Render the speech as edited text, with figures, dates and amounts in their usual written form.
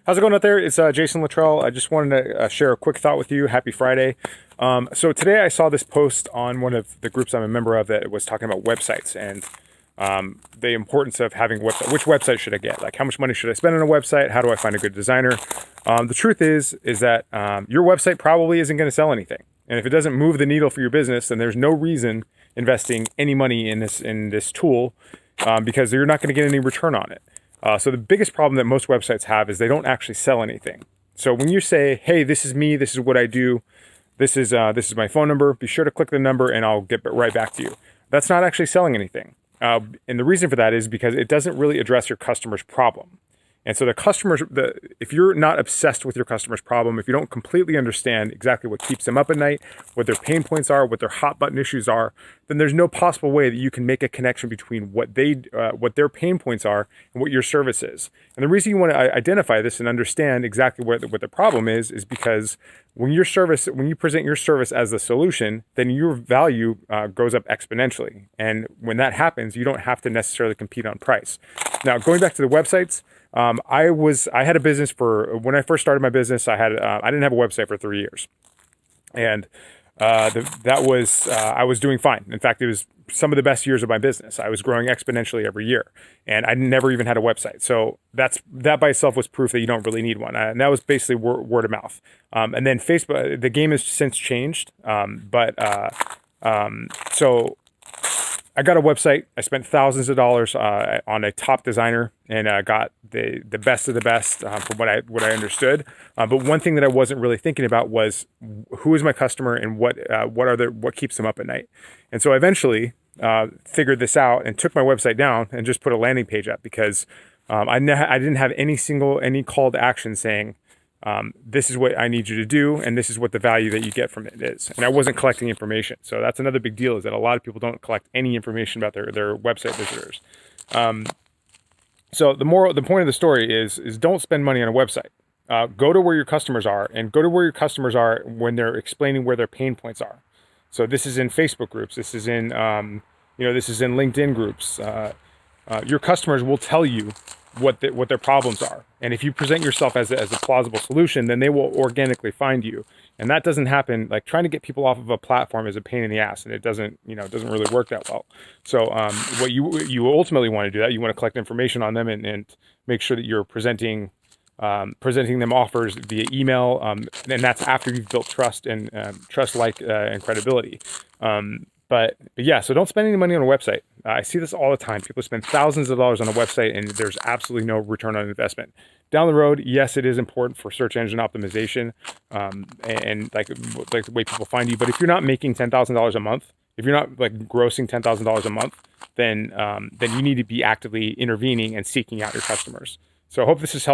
How's it going out there? It's Jason Luttrell. I just wanted to share a quick thought with you. Happy Friday. So today I saw this post on one of the groups I'm a member of that was talking about websites and the importance of having a website. Which website should I get? Like, how much money should I spend on a website? How do I find a good designer? The truth is that your website probably isn't going to sell anything. And if it doesn't move the needle for your business, then there's no reason investing any money in this tool because you're not going to get any return on it. So the biggest problem that most websites have is they don't actually sell anything. So when you say, hey, this is me, this is what I do, this is my phone number, be sure to click the number and I'll get right back to you. That's not actually selling anything. And the reason for that is because it doesn't really address your customer's problem. And so if you're not obsessed with your customer's problem, if you don't completely understand exactly what keeps them up at night, what their pain points are, what their hot button issues are, then there's no possible way that you can make a connection between what their pain points are and what your service is. And the reason you want to identify this and understand exactly what the problem is because when you present your service as the solution, then your value goes up exponentially. And when that happens, you don't have to necessarily compete on price. Now, going back to the websites, I had a business when I first started my business, I didn't have a website for 3 years. And I was doing fine. In fact, it was some of the best years of my business. I was growing exponentially every year and I never even had a website. So that by itself was proof that you don't really need one. And that was basically word of mouth. And then Facebook, the game has since changed. So I got a website. I spent thousands of dollars on a top designer and got the best of the best from what I understood. But one thing that I wasn't really thinking about was who is my customer and what keeps them up at night. And so I eventually figured this out and took my website down and just put a landing page up because I didn't have any call to action saying, this is what I need you to do, and this is what the value that you get from it is. And I wasn't collecting information. So that's another big deal, is that a lot of people don't collect any information about their website visitors. So the point of the story is don't spend money on a website. Go to where your customers are, and go to where your customers are when they're explaining where their pain points are. So this is in Facebook groups. This is in LinkedIn groups. Your customers will tell you what their problems are. And if you present yourself as a plausible solution, then they will organically find you. And that doesn't happen. Like, trying to get people off of a platform is a pain in the ass, and it doesn't really work that well. So what you ultimately want to do, that you want to collect information on them and make sure that you're presenting them offers via email. And that's after you've built trust and credibility. But yeah, so don't spend any money on a website. I see this all the time. People spend thousands of dollars on a website and there's absolutely no return on investment. Down the road, yes, it is important for search engine optimization and like the way people find you. But if you're not making $10,000 a month, if you're not like grossing $10,000 a month, then you need to be actively intervening and seeking out your customers. So I hope this is helpful.